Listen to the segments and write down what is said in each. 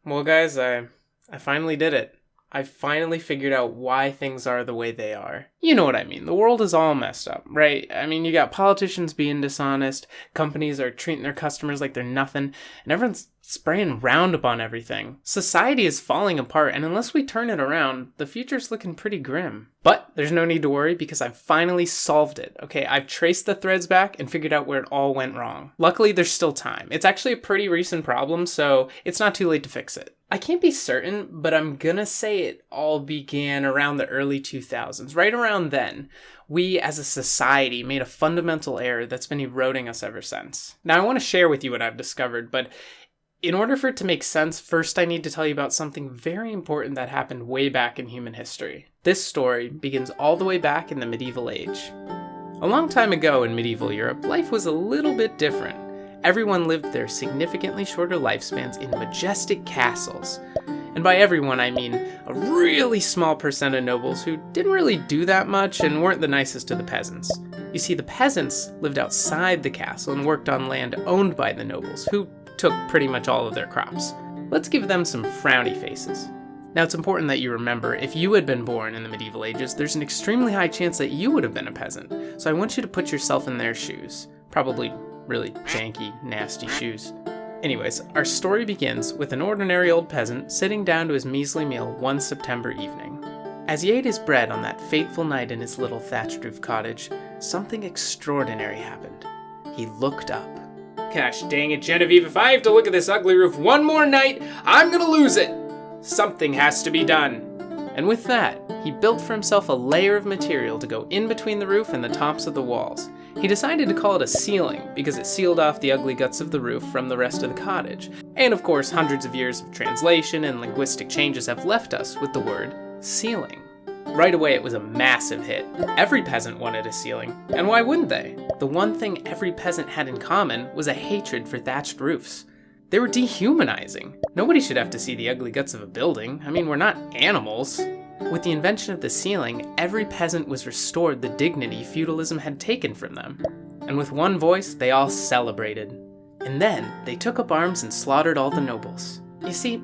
Well, guys, I finally did it. I finally figured out why things are the way they are. You know what I mean. The world is all messed up, right? I mean, you got politicians being dishonest, companies are treating their customers like they're nothing, and everyone's spraying Roundup on everything. Society is falling apart, and unless we turn it around, the future's looking pretty grim. But there's no need to worry because I've finally solved it, okay? I've traced the threads back and figured out where it all went wrong. Luckily, there's still time. It's actually a pretty recent problem, so it's not too late to fix it. I can't be certain, but I'm gonna say it all began around the early 2000s. Right around then, we as a society made a fundamental error that's been eroding us ever since. Now, I want to share with you what I've discovered, but in order for it to make sense, first I need to tell you about something very important that happened way back in human history. This story begins all the way back in the medieval age. A long time ago in medieval Europe, life was a little bit different. Everyone lived their significantly shorter lifespans in majestic castles. And by everyone, I mean a really small percent of nobles who didn't really do that much and weren't the nicest to the peasants. You see, the peasants lived outside the castle and worked on land owned by the nobles, who took pretty much all of their crops. Let's give them some frowny faces. Now, it's important that you remember, if you had been born in the medieval ages, there's an extremely high chance that you would have been a peasant. So I want you to put yourself in their shoes. Probably really janky, nasty shoes. Anyways, our story begins with an ordinary old peasant sitting down to his measly meal one September evening. As he ate his bread on that fateful night in his little thatched roof cottage, something extraordinary happened. He looked up. Gosh dang it, Genevieve, if I have to look at this ugly roof one more night, I'm gonna lose it! Something has to be done. And with that, he built for himself a layer of material to go in between the roof and the tops of the walls. He decided to call it a ceiling because it sealed off the ugly guts of the roof from the rest of the cottage. And of course, hundreds of years of translation and linguistic changes have left us with the word ceiling. Right away, it was a massive hit. Every peasant wanted a ceiling, and why wouldn't they? The one thing every peasant had in common was a hatred for thatched roofs. They were dehumanizing. Nobody should have to see the ugly guts of a building. I mean, we're not animals. With the invention of the ceiling, every peasant was restored the dignity feudalism had taken from them. And with one voice, they all celebrated. And then, they took up arms and slaughtered all the nobles. You see,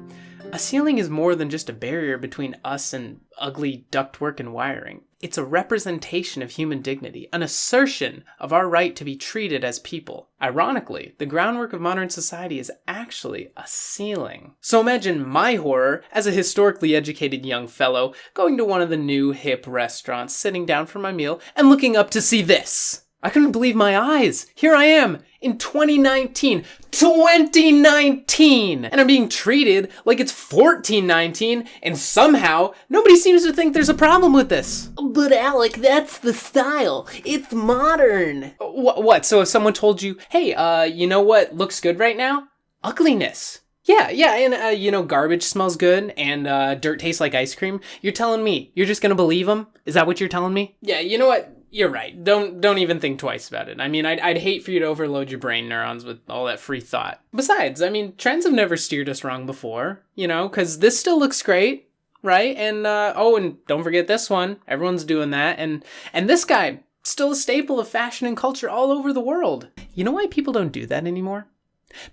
a ceiling is more than just a barrier between us and ugly ductwork and wiring. It's a representation of human dignity, an assertion of our right to be treated as people. Ironically, the groundwork of modern society is actually a ceiling. So imagine my horror as a historically educated young fellow going to one of the new hip restaurants, sitting down for my meal, and looking up to see this. I couldn't believe my eyes. Here I am in 2019. 2019! And I'm being treated like it's 1419, and somehow nobody seems to think there's a problem with this. But Alec, that's the style. It's modern. What? So if someone told you, hey, you know what looks good right now? Ugliness. Yeah, and, garbage smells good, and dirt tastes like ice cream. You're telling me you're just gonna believe them? Is that what you're telling me? Yeah, you know what? You're right. Don't even think twice about it. I mean, I'd hate for you to overload your brain neurons with all that free thought. Besides, I mean, trends have never steered us wrong before, because this still looks great, right? And, and don't forget this one. Everyone's doing that. And this guy, still a staple of fashion and culture all over the world. You know why people don't do that anymore?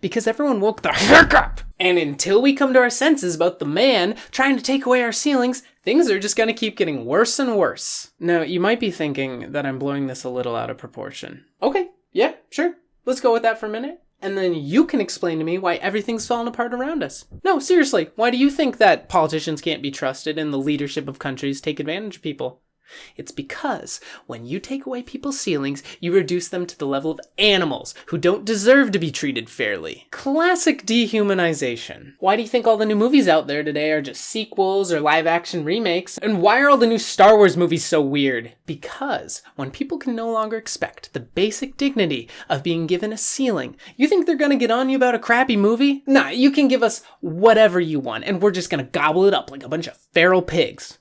Because everyone woke the heck up! And until we come to our senses about the man trying to take away our ceilings, things are just gonna keep getting worse and worse. Now, you might be thinking that I'm blowing this a little out of proportion. Okay, yeah, sure. Let's go with that for a minute. And then you can explain to me why everything's falling apart around us. No, seriously, why do you think that politicians can't be trusted and the leadership of countries take advantage of people? It's because when you take away people's ceilings, you reduce them to the level of animals who don't deserve to be treated fairly. Classic dehumanization. Why do you think all the new movies out there today are just sequels or live-action remakes? And why are all the new Star Wars movies so weird? Because when people can no longer expect the basic dignity of being given a ceiling, you think they're gonna get on you about a crappy movie? Nah, you can give us whatever you want, and we're just gonna gobble it up like a bunch of feral pigs.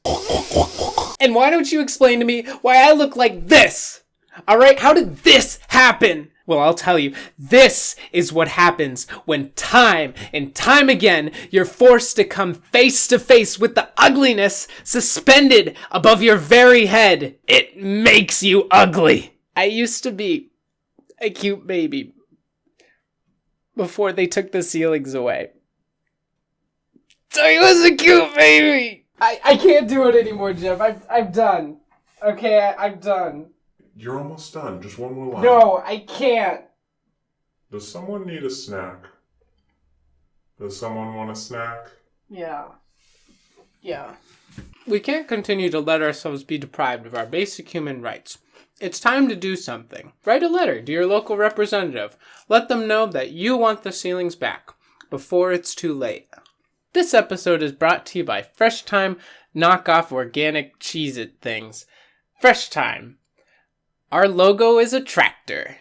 And why don't you explain to me why I look like this? Alright, how did this happen? Well, I'll tell you, this is what happens when time and time again you're forced to come face to face with the ugliness suspended above your very head. It makes you ugly. I used to be a cute baby before they took the ceilings away. So he was a cute baby! I can't do it anymore, Jeff. I'm done. Okay, I'm done. You're almost done. Just one more line. No, I can't. Does someone need a snack? Does someone want a snack? Yeah. We can't continue to let ourselves be deprived of our basic human rights. It's time to do something. Write a letter to your local representative. Let them know that you want the ceilings back before it's too late. This episode is brought to you by Fresh Time knockoff organic Cheez-It things. Fresh Time. Our logo is a tractor.